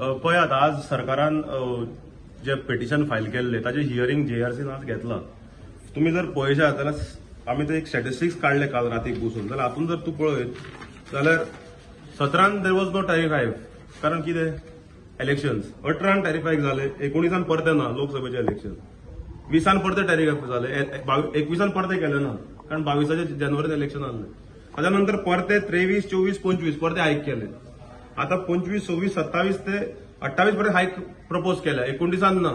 पळयात आज सरकारान जे पिटिशन फायल केल्ले ताचे हियरिंग JRCन आज घेतला. तुम्ही जर पळयशात जाल्यार आमी ते एक स्टॅटिस्टिक्स काढले काल रातीक बसून, जाल्यार हातून जर तूं पळयत जाल्यार 17 देर वॉज नो टॅरिफ हायक. कारण कितें इलेक्शन्स 18 टॅरिफ हायक जाले, 19 परते ना लोकसभेचे इलेक्शन, 20 परते टॅरिफ जाले, 21 परते केले ना कारण 22 जानेवारीत इलेक्शन आसले. ताच्या नंतर परते 23, 24, 25 परते हायक केले. आता 25, 26, 27 ते 28 पर्यंत हायक प्रपोज केल्या. 19 ना,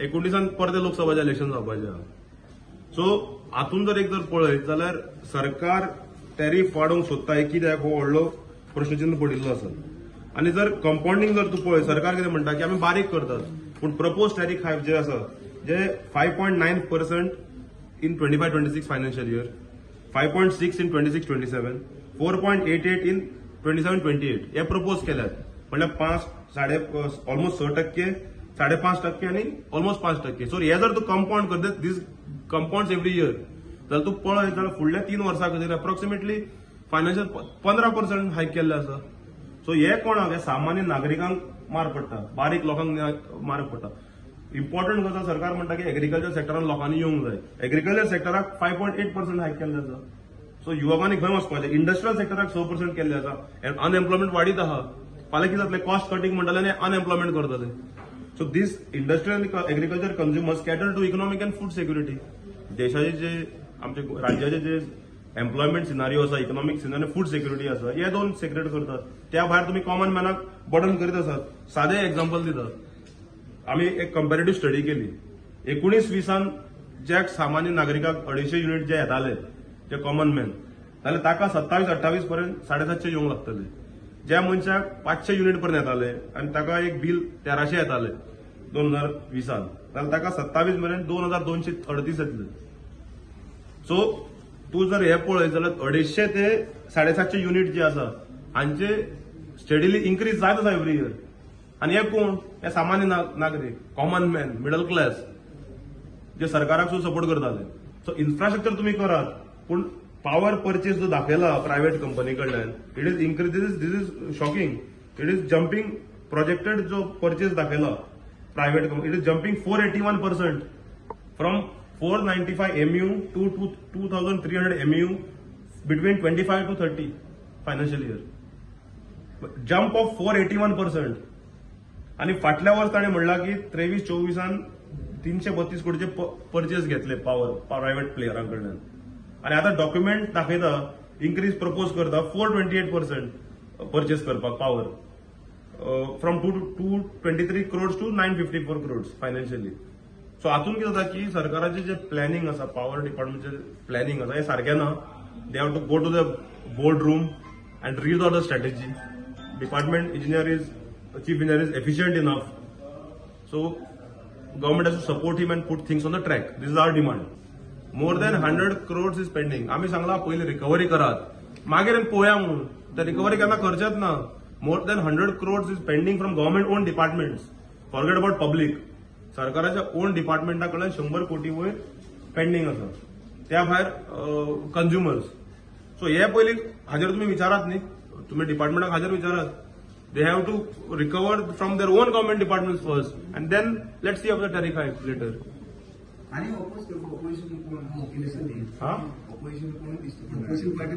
19 परते लोकसभाचे इलेक्शन जावपाचे. सो हातून जर एक जर पळयत जाल्यार सरकार टॅरिफ वाडोवंक सोदता, कित्याक हो व्हडलो प्रश्नचिन्ह पडिल्लो आसा. आनी जर कंपाउंडिंग जर तूं पळय, सरकार कितें म्हणटा की आमी बारीक करतात, पूण प्रपोज टॅरिफ हायक जे आसा जे 5.9% in 25-26 financial year, 5.6 in 26-27, 4.88 in 27-28 हे प्रपोज केल्यात. म्हणल्यार ऑलमोस्ट 6%, 5.5% आणि ऑलमोस्ट 5%. सो हे जर तूं कंपाउंड करत दीस कंपाउंड्स एव्हरी इयर जाल्यार तूं पळय जाल्यार फुडल्या 3 वर्सां खातीर अप्रॉक्सिमेटली फायनान्शियल 15% हायक केल्ले आसा. सो हे कोणाक, हे सामान्य नागरिकांक मार पडटा, बारीक लोकांक मार पडटा. इम्पॉर्टंट गजाल सरकार म्हणटा की एग्रीकल्चर सेक्टरान लोकांनी येवंक जाय. एग्रीकल्चर सेक्टराक 5.8% हायक केल्ले आसा. सो युवकांनी खंय वचपाचें. इंडस्ट्रियल सेक्टराक 6% केल्ले आसा. अनएम्प्लॉयमेंट वाडीत आहा. फाल्यां कितें जातलें, कॉस्ट कटींग म्हणटले आनी अनएम्प्लॉयमेंट करतले. So this industrial agriculture consumers cater to economic and food security. देशाचे जे आमचे राज्याचे जे एम्प्लॉयमेंट सिनारिओ आसा, इकॉनॉमिक सिनारिओ, फूड सेक्युरिटी आसा, हे दोन सेक्रेट करतात. त्या भायर तुम्ही कॉमन मॅनाक बर्डन करीत आसात. सादें एक्झाम्पल दितात. आमी एक कंपॅरेटिव्ह स्टडी केली. 19-20 ज्या सामान्य नागरिकाक 250 युनिट जे येताले, जे कॉमन मॅन, जाल्यार ताका 27-28 पर्यंत 750 येवंक लागतले. ज्या मनशाक 500 युनिट पर्यंत येताले आनी ताका एक बिल 1300 येताले 2020, जाल्यार ताका 27 पर्यंत 2238 येतले. सो तूं जर हे पळयत जाल्यार 250 ते 750 युनिट जे आसा हांचे स्टेडिली इन्क्रीज जायत आसा एव्हरी इयर. आनी हे कोण, हे सामान्य नागरीक, कॉमन मॅन, मिडल क्लास, जे सरकाराक सुद्धा सपोर्ट करताले. सो इन्फ्रास्ट्रक्चर तुम्ही करात, पूण पॉवर परचेस जो दाखयला प्रायव्हेट कंपनी कडल्यान, it is increase. This is shocking. It is jumping. Projected जो परचेस दाखयला private company, it is jumping 481% from 495 MU to 2300 MU between 25 to 30 financial year. Jump of 481%. आणि फाटल्या वर्स ताणें म्हणला की 23-24 332 कोटीचे परचेस घेतले पॉवर प्रायव्हेट प्लेयरांकडल्यान. आणि आता डॉक्युमेंट दाखयता इन्क्रीज प्रपोज करता 428% परचेस करपाक power from 223 crores to 954 crores financially. So हातून कितें जाता की सरकाराचे जे प्लॅनिंग आसा, पॉवर डिपार्टमेंटचे प्लॅनिंग आसा, हे सारकें ना. They have to go to the board room and read all the strategy. Department chief engineer is efficient enough. So government has to support him and put things on the track. This is our demand. More than 100 crores is pending. आम्ही सांगला पहिले recovery करात, मागीर पळोवया म्हणून. त्या recovery केन्ना करचेच ना. मोर than 100 crores is pending from government on departments. Forget about public. सरकाराच्या ओन डिपार्टमेंटाकडल्यान 100 कोटी वयर पेंडिंग आसा. त्या भायर कंझ्युमर्स. सो हे पयलीं हाजेर तुम्ही विचारात न्ही, तुम्ही डिपार्टमेंटाक हाजेर विचारात. They have to recover from their own government department first and then let's see of the tariff hike later.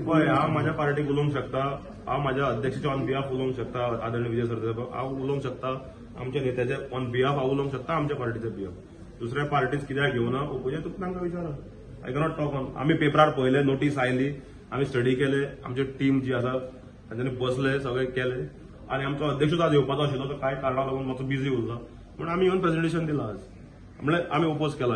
पळय, हांव माझ्या पार्टीक उलोवंक शकता, हांव माझ्या अध्यक्षाच्या ऑन बिहाफ उलोवंक शकता, आदरणीय विजय सरदेसाय, हांव उलोवंक शकता आमच्या नेत्याचे ऑन बिहाफ, हांव उलोवंक शकता आमच्या पार्टीचे बिहाफ. दुसऱ्या पार्टीज कित्याक घेवना ओपोजिशन तुका तांकां विचारा. I cannot talk on. आमी पेपरार पळयले, नोटीस आयली, आमी स्टडी केले, आमची टीम जी आसा तांच्यांनी बसले, सगळे केले. आनी आमचो अध्यक्षूच आज येवपाचो आशिल्लो, तो कांय कारणाक लागून मातसो बिझी उरला, म्हणून आमी येवन प्रेझेंटेशन दिलां आज. म्हणजे आमी ओपोज केला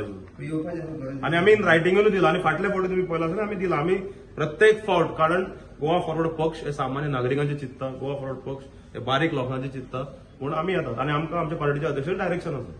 आणि आमी इन रायटिंगूय दिला. आणि फाटले फावटी तुम्ही पळयला आसतना आमी दिला. आमी प्रत्येक फावट, कारण गोवा फॉरवर्ड पक्ष हे सामान्य नागरिकांचे चिंतता, गोवा फॉरवर्ड पक्ष हे बारीक लोकांचे चिंतता, म्हणून आमी येतात आणि आमकां आमच्या पार्टीच्या अध्यक्षाचें डायरेक्शन आसा.